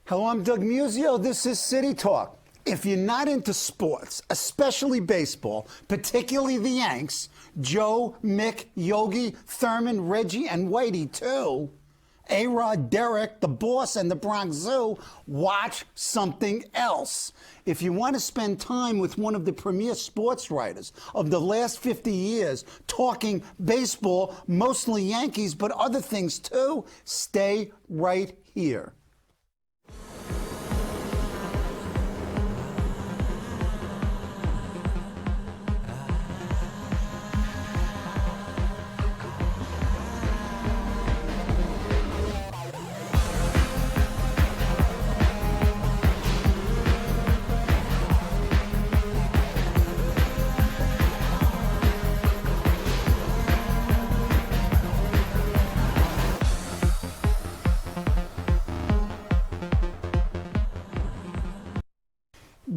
Hello, I'm Doug Muzzio. This is City Talk. If you're not into sports, especially baseball, particularly the Yanks, Joe, Mick, Yogi, Thurman, Reggie, and Whitey too, A-Rod, Derek, the Boss, and the Bronx Zoo, watch something else. If you want to spend time with one of the premier sports writers of the last 50 years talking baseball, mostly Yankees, but other things too, stay right here.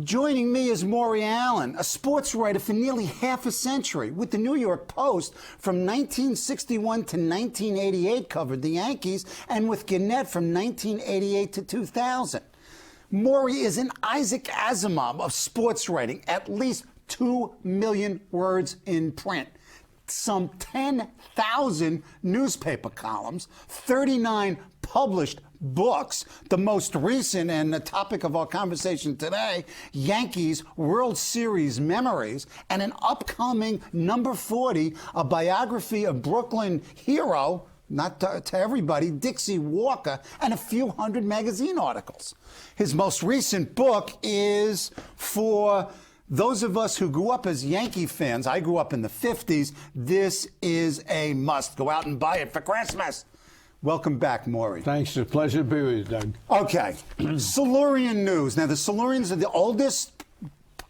Joining me is Maury Allen, a sports writer for nearly half a century. With the New York Post, from 1961 to 1988, covered the Yankees, and with Gannett from 1988 to 2000. Maury is an Isaac Asimov of sports writing, at least 2 million words in print, some 10,000 newspaper columns, 39 published books, the most recent and the topic of our conversation today, Yankees World Series Memories, and an upcoming number 40, a biography of Brooklyn hero, not to everybody, Dixie Walker, and a few hundred magazine articles. His most recent book is for those of us who grew up as Yankee fans. I grew up in the 50s. This is a must. Go out and buy it for Christmas. Welcome back, Maury. Thanks. It's a pleasure to be with you, Doug. Okay. Silurian News. Now, the Silurians are the oldest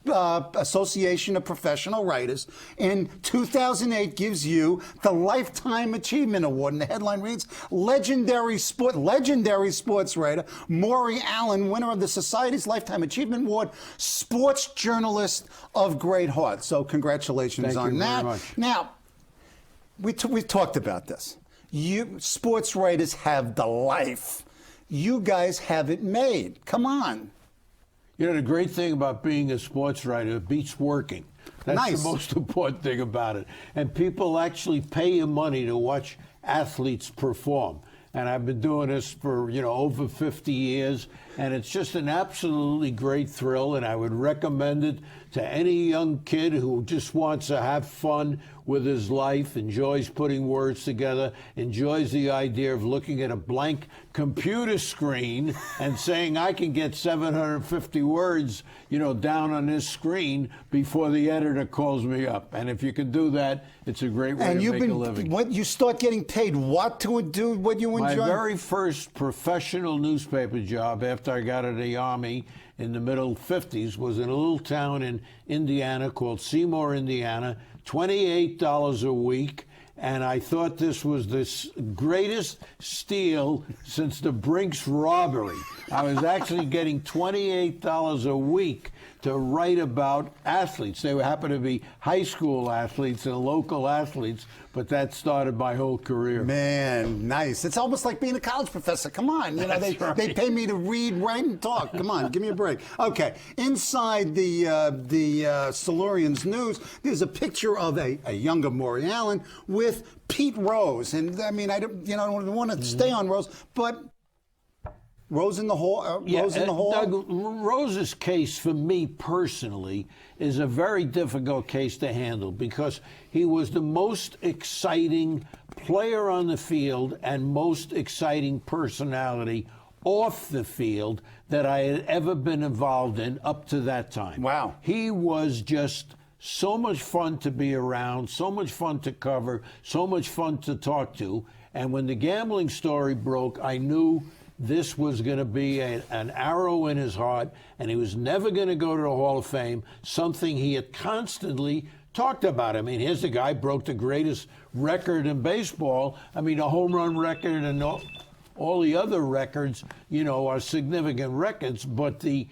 association of professional writers. In 2008, gives you the Lifetime Achievement Award. And the headline reads, legendary sports writer Maury Allen, winner of the Society's Lifetime Achievement Award, sports journalist of great heart. So congratulations on that. Thank you very much. Now, we've talked about this. You sports writers have the life. You guys have it made. Come on. You know, the great thing about being a sports writer, it beats working. That's Nice. the most important thing about it. And people actually pay you money to watch athletes perform. And I've been doing this for, over 50 years. And it's just an absolutely great thrill. And I would recommend it to any young kid who just wants to have fun with his life, enjoys putting words together, enjoys the idea of looking at a blank computer screen and saying, I can get 750 words, down on this screen before the editor calls me up. And if you can do that, it's a great way to make a living. When you start getting paid what to do, what you enjoy? My very first professional newspaper job after I got out of the Army in the middle 50s was in a little town in Indiana called Seymour, Indiana, $28 a week. And I thought this was the greatest steal since the Brinks robbery. I was actually getting $28 a week to write about athletes. They happened to be high school athletes and local athletes, but that started my whole career. Man, nice. It's almost like being a college professor. Come on. They pay me to read, write, and talk. Come on, give me a break. Okay, inside the Silurians News, there's a picture of a younger Maury Allen with Pete Rose. And I mean, I don't want to stay on Rose, but Rose in the hall. Rose in the hall. Doug, Rose's case for me personally is a very difficult case to handle because he was the most exciting player on the field and most exciting personality off the field that I had ever been involved in up to that time. Wow. He was just so much fun to be around, so much fun to cover, so much fun to talk to. And when the gambling story broke, I knew this was going to be an arrow in his heart, and he was never going to go to the Hall of Fame, something he had constantly talked about. I mean, here's the guy broke the greatest record in baseball. I mean, a home run record and all the other records, are significant records, but the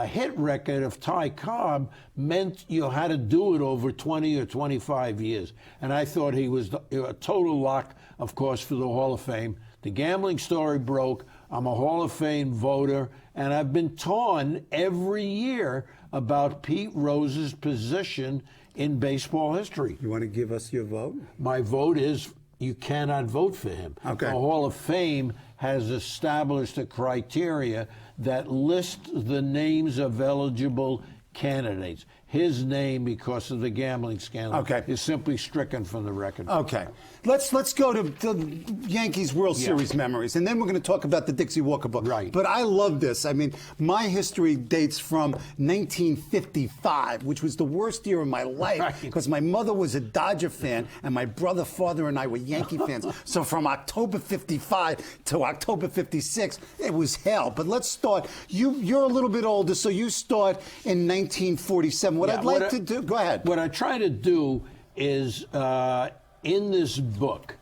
hit record of Ty Cobb meant you had to do it over 20 or 25 years. And I thought he was a total lock, of course, for the Hall of Fame. The gambling story broke. I'm a Hall of Fame voter, And I've been torn every year about Pete Rose's position in baseball history. You want to give us your vote? My vote is you cannot vote for him. Okay. The Hall of Fame has established a criteria that lists the names of eligible candidates. His name, because of the gambling scandal, is simply stricken from the record. Okay. Let's go to the Yankees World Series memories, and then we're going to talk about the Dixie Walker book. Right. But I love this. I mean, my history dates from 1955, which was the worst year of my life because my mother was a Dodger fan, and my brother, father, and I were Yankee fans. So from October 55 to October 56, it was hell. But let's start. You're a little bit older, so you start in 1947. What I'd like to do, go ahead. What I try to do is, in this book,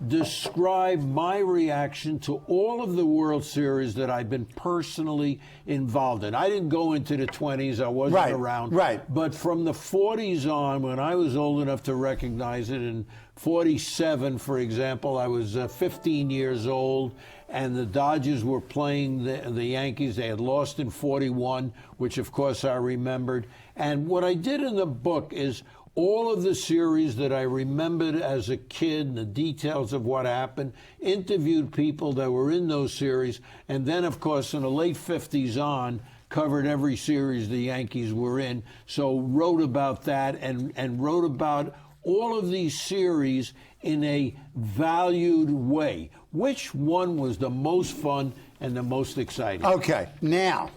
describe my reaction to all of the World Series that I've been personally involved in. I didn't go into the 20s, I wasn't around. But from the 40s on, when I was old enough to recognize it, in 47, for example, I was 15 years old, and the Dodgers were playing the Yankees. They had lost in 41, which of course I remembered. And what I did in the book is all of the series that I remembered as a kid and the details of what happened, interviewed people that were in those series, and then, of course, in the late 50s on, covered every series the Yankees were in. So wrote about that and wrote about all of these series in a valued way. Which one was the most fun and the most exciting? Okay, now,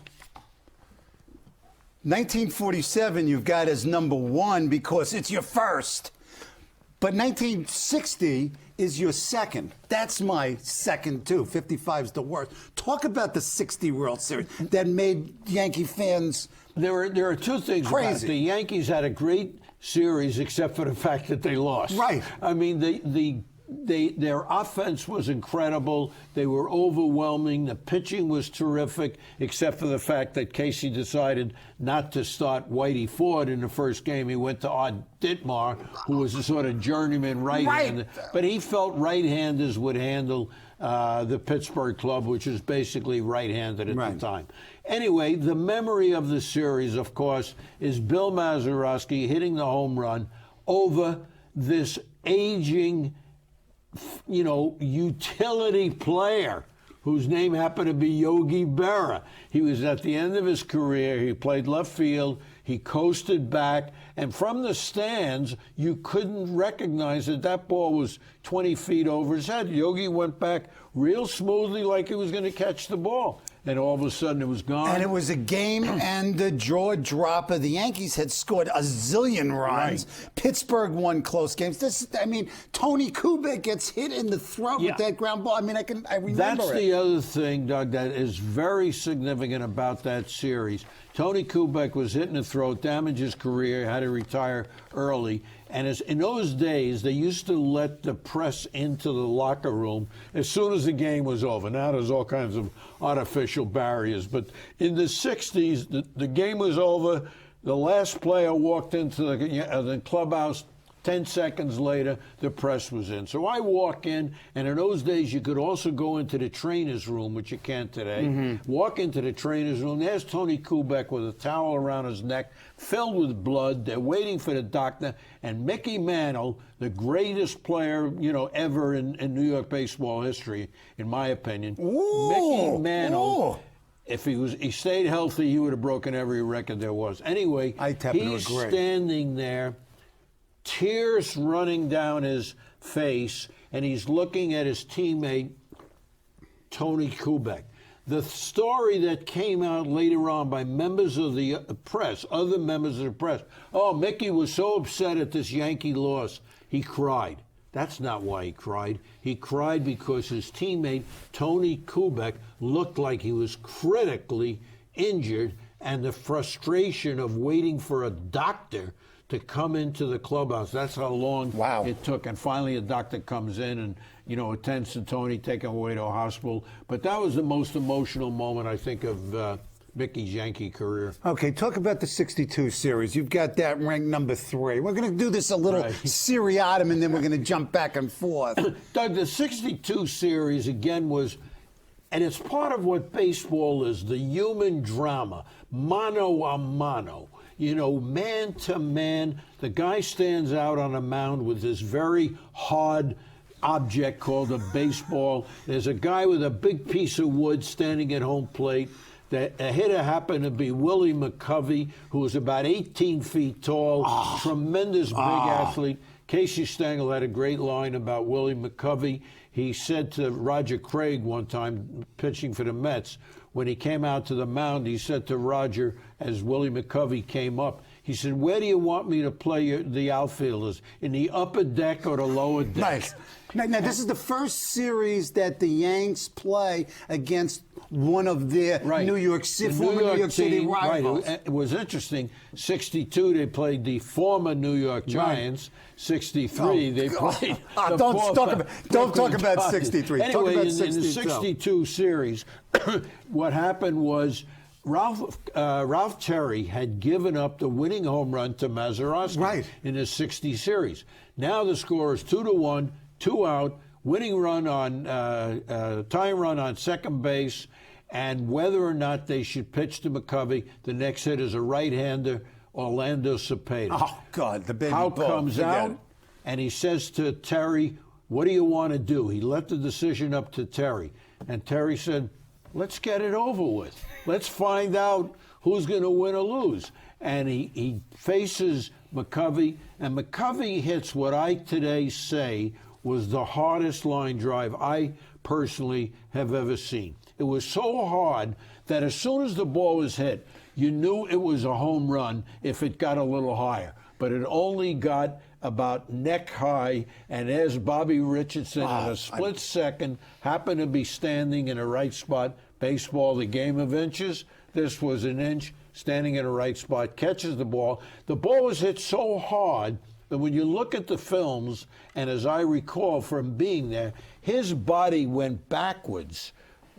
1947 you've got as number one because it's your first. But 1960 is your second. That's my second, too. 55 is the worst. Talk about the 60 World Series that made Yankee fans There are two things about it. The Yankees had a great series, except for the fact that they lost. Right. I mean, their offense was incredible. They were overwhelming. The pitching was terrific, except for the fact that Casey decided not to start Whitey Ford in the first game. He went to Art Ditmar, who was a sort of journeyman right-hander. But he felt right-handers would handle the Pittsburgh club, which is basically right-handed at the time. Anyway, the memory of the series, of course, is Bill Mazeroski hitting the home run over this aging, utility player whose name happened to be Yogi Berra. He was at the end of his career. He played left field. He coasted back. And from the stands, you couldn't recognize that that ball was 20 feet over his head. Yogi went back real smoothly like he was going to catch the ball. And all of a sudden it was gone. And it was a game and the jaw dropper. The Yankees had scored a zillion runs. Pittsburgh won close games. Tony Kubek gets hit in the throat with that ground ball. I remember That's the other thing, Doug, that is very significant about that series. Tony Kubek was hit in the throat, damaged his career, had to retire early. And in those days, they used to let the press into the locker room as soon as the game was over. Now there's all kinds of artificial barriers. But in the 60s, the game was over. The last player walked into the clubhouse. 10 seconds later, the press was in. So I walk in, and in those days, you could also go into the trainer's room, which you can't today. Walk into the trainer's room. There's Tony Kubek with a towel around his neck, filled with blood. They're waiting for the doctor. And Mickey Mantle, the greatest player, ever in New York baseball history, in my opinion. Mickey Mantle. If he stayed healthy, he would have broken every record there was. Anyway, he's standing there, tears running down his face, and he's looking at his teammate, Tony Kubek. The story that came out later on by members of the press, other members of the press, Mickey was so upset at this Yankee loss, he cried. That's not why he cried. He cried because his teammate, Tony Kubek, looked like he was critically injured, and the frustration of waiting for a doctor to come into the clubhouse. That's how long it took. And finally a doctor comes in and, attends to Tony, take him away to a hospital. But that was the most emotional moment, I think, of Mickey's Yankee career. Okay, talk about the 62 series. You've got that ranked number 3. We're going to do this a little seriatim, and then we're going to jump back and forth. Doug, the 62 series, again, was And it's part of what baseball is, the human drama, mano a mano. You know, man to man, the guy stands out on a mound with this very hard object called a baseball. There's a guy with a big piece of wood standing at home plate. The hitter happened to be Willie McCovey, who was about 18 feet tall, tremendous big athlete. Casey Stengel had a great line about Willie McCovey. He said to Roger Craig one time, pitching for the Mets, when he came out to the mound, he said to Roger, as Willie McCovey came up, he said, "Where do you want me to play the outfielders? In the upper deck or the lower deck?" Nice. Now, this is the first series that the Yanks play against one of their New York City, former New York City rivals. Right. It was interesting. 62, they played the former New York Giants. 63, they played. Don't talk about 63. Anyway, talk about in the 62 series, what happened was Ralph Terry had given up the winning home run to Mazeroski in the 60 series. Now the score is 2-1, 2 out, winning run on tying run on second base, and whether or not they should pitch to McCovey, the next hit is a right-hander, Orlando Cepeda. Oh God, the baby Howe comes out and he says to Terry, "What do you want to do?" He left the decision up to Terry, and Terry said, "Let's get it over with. Let's find out who's going to win or lose." And he faces McCovey, and McCovey hits what I today say was the hardest line drive I personally have ever seen. It was so hard that as soon as the ball was hit, you knew it was a home run if it got a little higher. But it only got about neck high, and as Bobby Richardson in a split second happened to be standing in the right spot. Baseball, the game of inches. This was an inch, standing in the right spot, catches the ball. The ball was hit so hard that when you look at the films, and as I recall from being there, his body went backwards,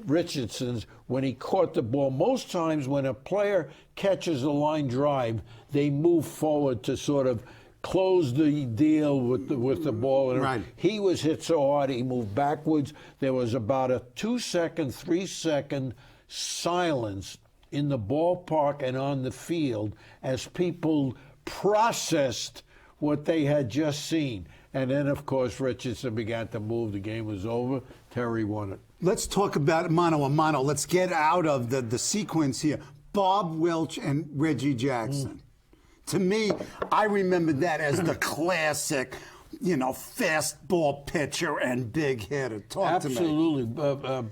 Richardson's, when he caught the ball. Most times when a player catches a line drive, they move forward to sort of close the deal with the ball. Right. He was hit so hard, he moved backwards. There was about a 2-second, 3-second silence in the ballpark and on the field as people processed what they had just seen. And then, of course, Richardson began to move. The game was over. Terry won it. Let's talk about mano a mano. Let's get out of the sequence here. Bob Welch and Reggie Jackson. To me, I remember that as the classic, fastball pitcher and big hitter. Talk to me. Absolutely.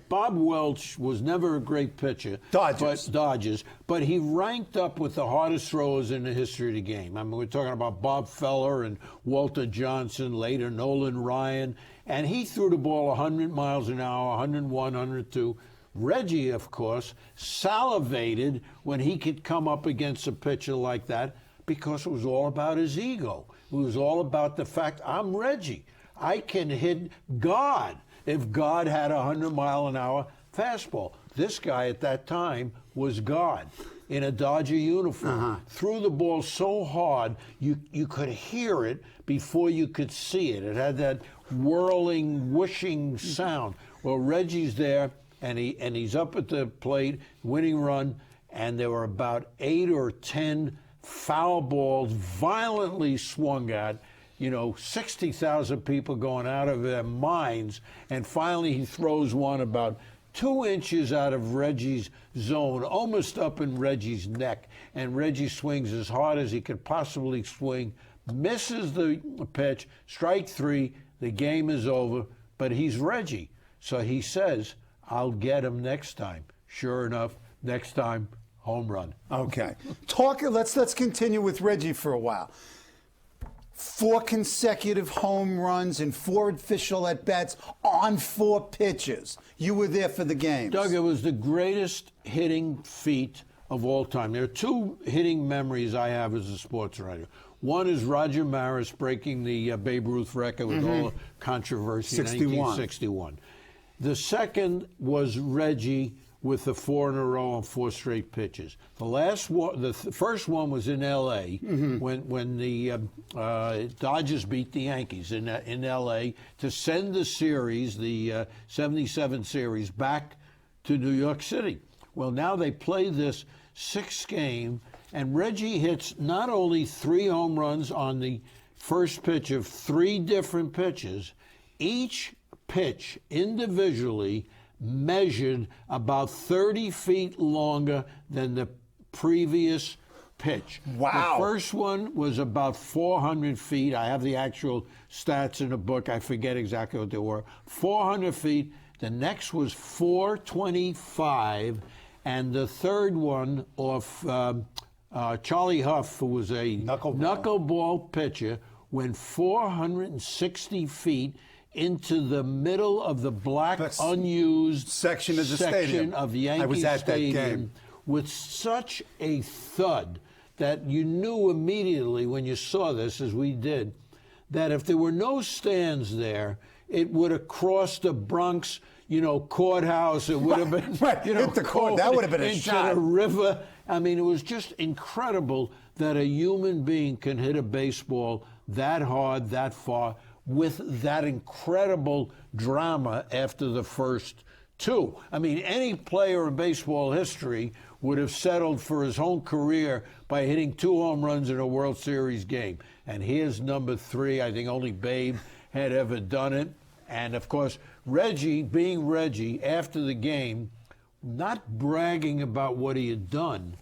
Bob Welch was never a great pitcher. Dodgers. But he ranked up with the hardest throwers in the history of the game. I mean, we're talking about Bob Feller and Walter Johnson, later Nolan Ryan. And he threw the ball 100 miles an hour, 101, 102. Reggie, of course, salivated when he could come up against a pitcher like that because it was all about his ego. It was all about the fact, I'm Reggie. I can hit God if God had a 100-mile-an-hour fastball. This guy at that time was God in a Dodger uniform. Threw the ball so hard, you could hear it before you could see it. It had that whirling, whooshing sound. Well, Reggie's there, and he's up at the plate, winning run, and there were about 8 or 10 foul balls violently swung at, 60,000 people going out of their minds, and finally he throws one about 2 inches out of Reggie's zone, almost up in Reggie's neck, and Reggie swings as hard as he could possibly swing, misses the pitch, strike 3, the game is over, but he's Reggie. So he says, I'll get him next time. Sure enough, next time, home run. Okay. Let's continue with Reggie for a while. 4 consecutive home runs and 4 official at-bats on 4 pitches. You were there for the games. Doug, it was the greatest hitting feat of all time. There are 2 hitting memories I have as a sports writer. One is Roger Maris breaking the Babe Ruth record with all the controversy in 1961. The second was Reggie with the 4 in a row on 4 straight pitches. The first one was in L.A. When the Dodgers beat the Yankees in L.A. to send the series, the '77 series, back to New York City. Well, now they play this 6th game, and Reggie hits not only 3 home runs on the first pitch of 3 different pitches, each pitch individually measured about 30 feet longer than the previous pitch. Wow. The first one was about 400 feet. I have the actual stats in the book. I forget exactly what they were. 400 feet. The next was 425. And the third one off Charlie Huff, who was a knuckleball pitcher, went 460 feet into the middle of the black unused section of the stadium of the Yankees I was at Stadium that game. With such a thud that you knew immediately when you saw this, as we did, that if there were no stands there, it would have crossed the Bronx, courthouse. It would have been, hit the court. That would have been a into shot. the river. I mean, it was just incredible that a human being can hit a baseball that hard, that far, with that incredible drama after the first 2. I mean, any player in baseball history would have settled for his whole career by hitting 2 home runs in a World Series game. And here's number 3. I think only Babe had ever done it. And, of course, Reggie, being Reggie, after the game, not bragging about what he had done,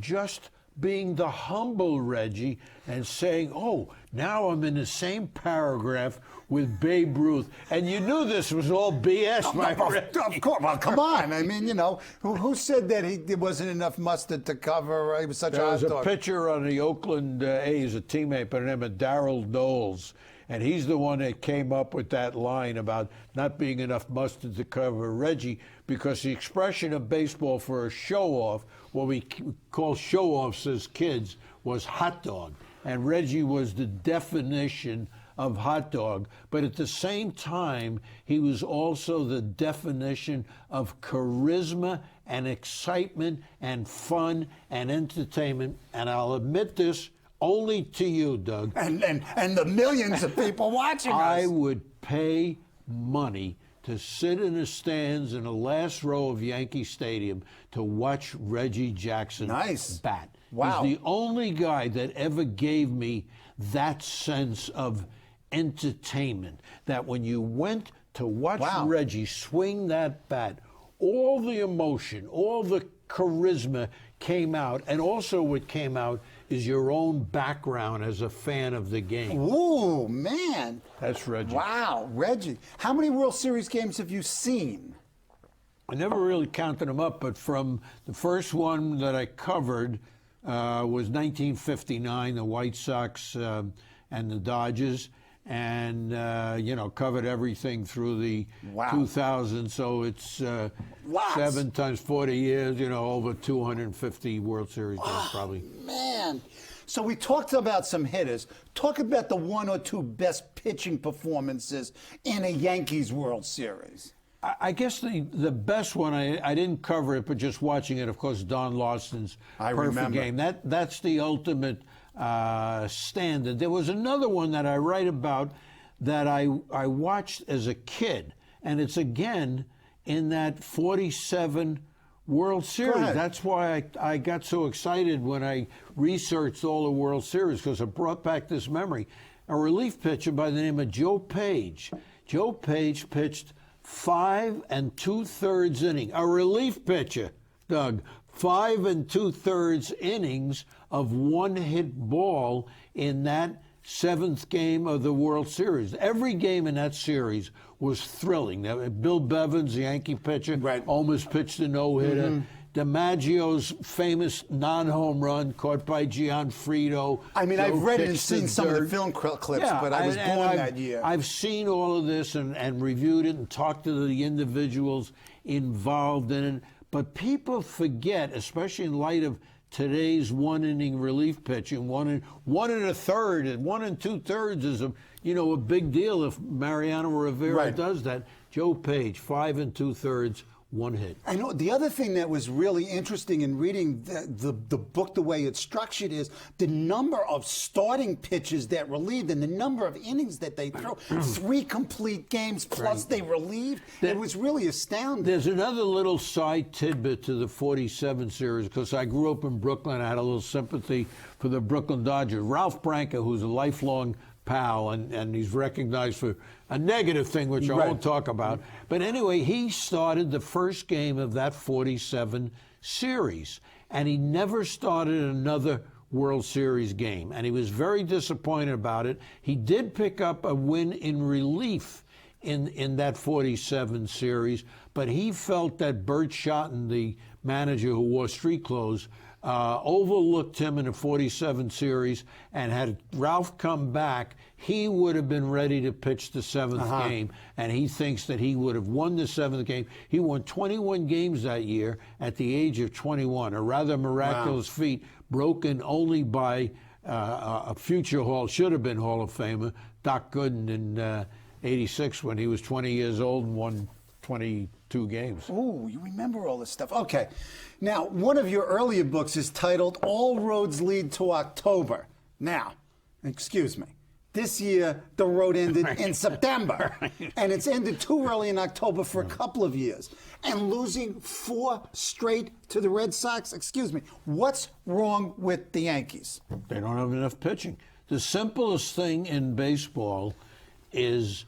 just being the humble Reggie and saying, oh, now I'm in the same paragraph with Babe Ruth. And you knew this was all BS, my friend. Of course. Well, come on. I mean, who said that there wasn't enough mustard to cover? He was such a hot There was dog. a pitcher on the Oakland A's, a teammate by the name of Darrell Knowles, and he's the one that came up with that line about not being enough mustard to cover Reggie, because the expression of baseball for a show-off, what we call show-offs as kids, was hot dog. And Reggie was the definition of hot dog. But at the same time, he was also the definition of charisma and excitement and fun and entertainment. And I'll admit this only to you, Doug. And the millions of people watching us. I would pay money to sit in the stands in the last row of Yankee Stadium to watch Reggie Jackson bat. Wow. He's the only guy that ever gave me that sense of entertainment, that when you went to watch Reggie swing that bat, all the emotion, all the charisma came out, and also what came out is your own background as a fan of the game. Ooh, man. That's Reggie. Wow, Reggie. How many World Series games have you seen? I never really counted them up, but from the first one that I covered was 1959, the White Sox and the Dodgers, and covered everything through the 2000s. So it's 7 times 40 years, over 250 World Series games probably. Man. So we talked about some hitters. Talk about the 1 or 2 best pitching performances in a Yankees World Series. I guess the best one, I didn't cover it, but just watching it, of course, Don Larsen's perfect game. That's the ultimate standard. There was another one that I write about that I watched as a kid, and it's again in that 47 World Series. That's why I got so excited when I researched all the World Series, because it brought back this memory. A relief pitcher by the name of Joe Page. Joe Page pitched 5 2/3 innings. A relief pitcher, Doug. 5 2/3 innings of one-hit ball in that 7th game of the World Series. Every game in that series was thrilling. Bill Bevins, the Yankee pitcher, almost pitched a no-hitter. DiMaggio's famous non-home run caught by Gianfrido. I mean, I've read and seen some of the film clips, but I was born that year. I've seen all of this and reviewed it and talked to the individuals involved in it. But people forget, especially in light of today's one-inning relief pitching, 1 1/3 and 1 2/3 is a big deal if Mariano Rivera does that. Joe Page, 5 2/3, one hit. I know the other thing that was really interesting in reading the book, the way it's structured, is the number of starting pitches that relieved and the number of innings that they threw. 3 complete games plus they relieved. It was really astounding. There's another little side tidbit to the 47 series, because I grew up in Brooklyn. I had a little sympathy for the Brooklyn Dodgers. Ralph Branca, who's a lifelong pal, and he's recognized for a negative thing, which I won't talk about. But anyway, he started the first game of that 47 series, and he never started another World Series game, and he was very disappointed about it. He did pick up a win in relief in that 47 series, but he felt that Bert Schotten, the manager who wore street clothes, overlooked him in the 47 series, and had Ralph come back, he would have been ready to pitch the 7th game, and he thinks that he would have won the 7th game. He won 21 games that year at the age of 21, a rather miraculous feat, broken only by a future should have been Hall of Famer, Doc Gooden, in '86 when he was 20 years old and won 22 games. Oh, you remember all this stuff. Okay. Now, one of your earlier books is titled All Roads Lead to October. Now, excuse me. This year, the road ended in September, and it's ended too early in October for a couple of years. And losing 4 straight to the Red Sox, excuse me, what's wrong with the Yankees? They don't have enough pitching. The simplest thing in baseball is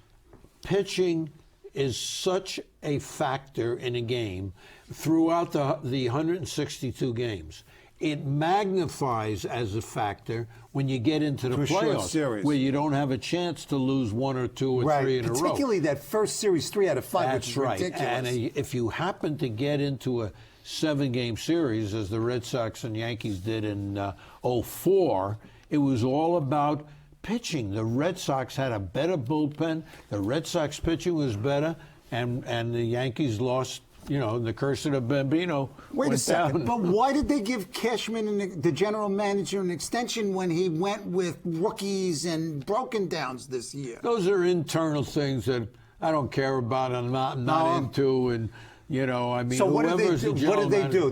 pitching is such a factor in a game throughout the 162 games. It magnifies as a factor when you get into the playoffs, where you don't have a chance to lose 1 or 2 or 3 in a row. Particularly that first series, 3 out of 5, which is ridiculous. And if you happen to get into a 7-game series, as the Red Sox and Yankees did in '04, it was all about pitching. The Red Sox had a better bullpen. The Red Sox pitching was better, and the Yankees lost. You know, the curse of the Bambino. Wait a second, down. but why did they give Cashman, the general manager, an extension when he went with rookies and broken downs this year? Those are internal things that I don't care about and I'm not into, and you know, I mean, so what did they do? What did they manager,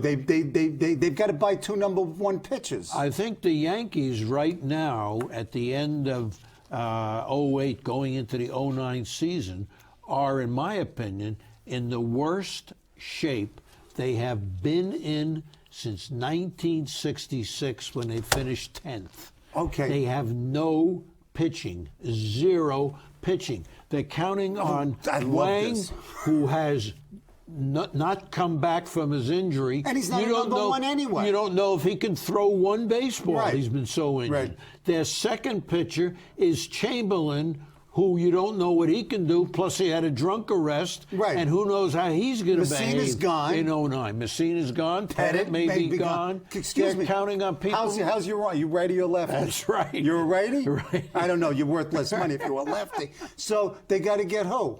do? They've got to buy 2 number 1 pitchers. I think the Yankees right now, at the end of '08, going into the '09 season, are, in my opinion, in the worst shape they have been in since 1966 when they finished 10th. Okay. They have no pitching, 0 pitching. They're counting on Wang, who has not come back from his injury. And he's not number 1 anyway. You don't know if he can throw 1 baseball. Right. He's been so injured. Right. Their second pitcher is Chamberlain, who you don't know what he can do, plus he had a drunk arrest, and who knows how he's going to behave. Messina's gone. In '09. Messina's gone. Pettit may be gone. Excuse me. Counting on people. How's your right? You righty or lefty? That's right. You're a righty? Right. I don't know. You're worth less money if you're a lefty. So they got to get who?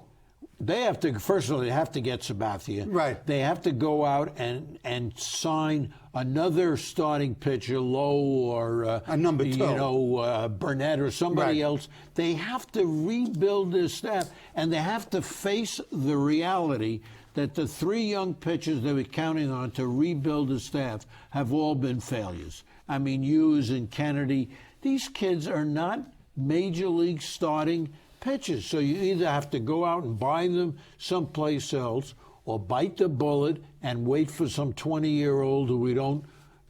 They have to, first of all, they have to get Sabathia. Right. They have to go out and sign another starting pitcher, Lowe or a number 2, you know, Burnett or somebody else. They have to rebuild their staff, and they have to face the reality that the 3 young pitchers they were counting on to rebuild the staff have all been failures. I mean, Hughes and Kennedy, these kids are not major league starting pitches. So you either have to go out and buy them someplace else, or bite the bullet and wait for some 20-year-old who we don't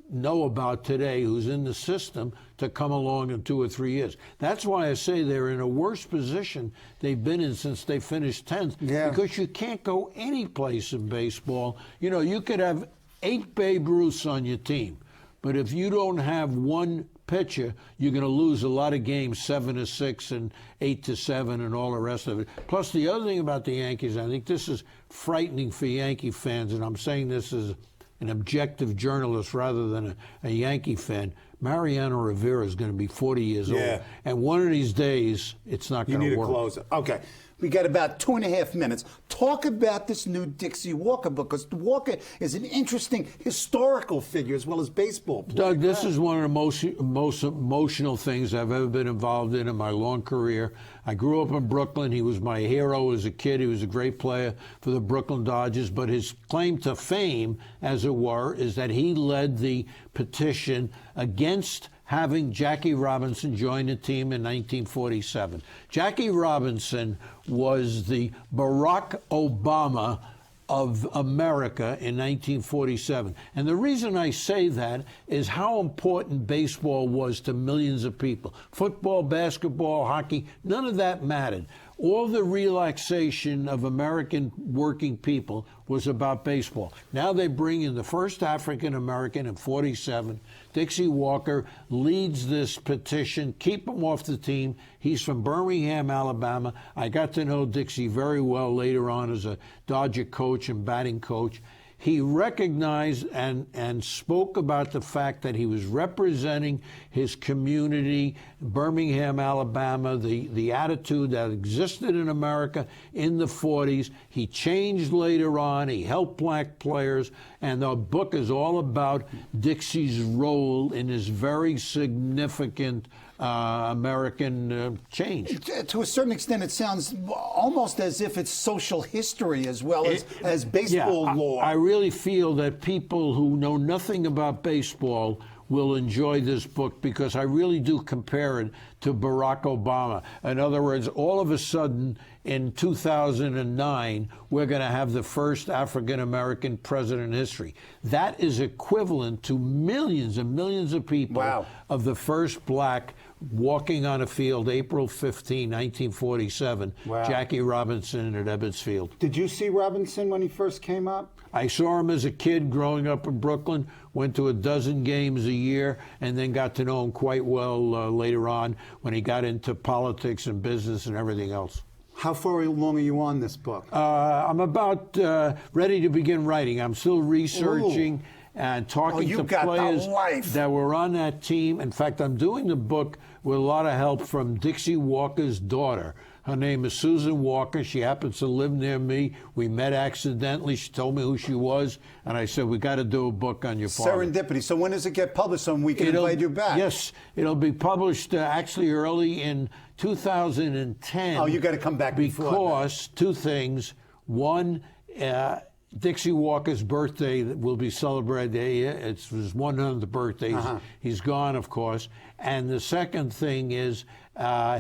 know about today, who's in the system, to come along in 2 or 3 years. That's why I say they're in a worse position they've been in since they finished 10th. Because you can't go any place in baseball. You know, you could have 8 Babe Ruths on your team, but if you don't have 1 pitcher, you're going to lose a lot of games, 7-6 and 8-7 and all the rest of it. Plus, the other thing about the Yankees, I think this is frightening for Yankee fans, and I'm saying this as an objective journalist rather than a Yankee fan. Mariano Rivera is going to be 40 years Yeah. old. And one of these days, it's not You going need to a work. closer. Okay. We got about 2.5 minutes. Talk about this new Dixie Walker book, because Walker is an interesting historical figure as well as baseball player. Doug, this is one of the most emotional things I've ever been involved in my long career. I grew up in Brooklyn. He was my hero as a kid. He was a great player for the Brooklyn Dodgers. But his claim to fame, as it were, is that he led the petition against having Jackie Robinson join the team in 1947. Jackie Robinson was the Barack Obama of America in 1947. And the reason I say that is how important baseball was to millions of people. Football, basketball, hockey, none of that mattered. All the relaxation of American working people was about baseball. Now they bring in the first African American in 47. Dixie Walker leads this petition. Keep him off the team. He's from Birmingham, Alabama. I got to know Dixie very well later on as a Dodger coach and batting coach. He recognized and spoke about the fact that he was representing his community, Birmingham, Alabama, the attitude that existed in America in the 40s. He changed later on. He helped black players. And the book is all about Dixie's role in his very significant American change. To a certain extent, it sounds almost as if it's social history as well as baseball lore. I really feel that people who know nothing about baseball will enjoy this book, because I really do compare it to Barack Obama. In other words, all of a sudden in 2009, we're going to have the first African-American president in history. That is equivalent to millions and millions of people of the first black walking on a field April 15, 1947, Jackie Robinson at Ebbets Field. Did you see Robinson when he first came up? I saw him as a kid growing up in Brooklyn, went to a dozen games a year, and then got to know him quite well later on when he got into politics and business and everything else. How far along are you on this book? I'm about ready to begin writing. I'm still researching and talking to players that were on that team. In fact, I'm doing the book with a lot of help from Dixie Walker's daughter. Her name is Susan Walker. She happens to live near me. We met accidentally. She told me who she was, and I said, we got to do a book on your father. Serendipity. So when does it get published so we can invite you back? Yes, it'll be published actually early in 2010. Oh, you got to come back because two things. One, Dixie Walker's birthday will be celebrated. It's his 100th birthday. He's gone, of course. And the second thing is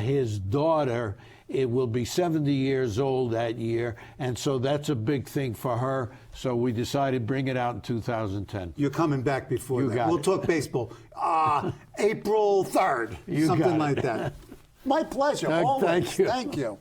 his daughter, it will be 70 years old that year. And so that's a big thing for her. So we decided to bring it out in 2010. You're coming back before that. We'll it. talk baseball. April 3rd, something like that. My pleasure. Doug, always. thank you. Thank you.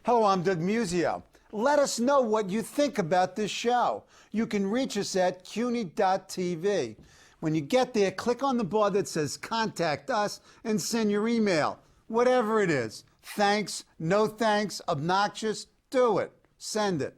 Hello, I'm Doug Muzzio. Let us know what you think about this show. You can reach us at CUNY.TV. When you get there, click on the bar that says Contact Us and send your email. Whatever it is. Thanks, no thanks, obnoxious, do it. Send it.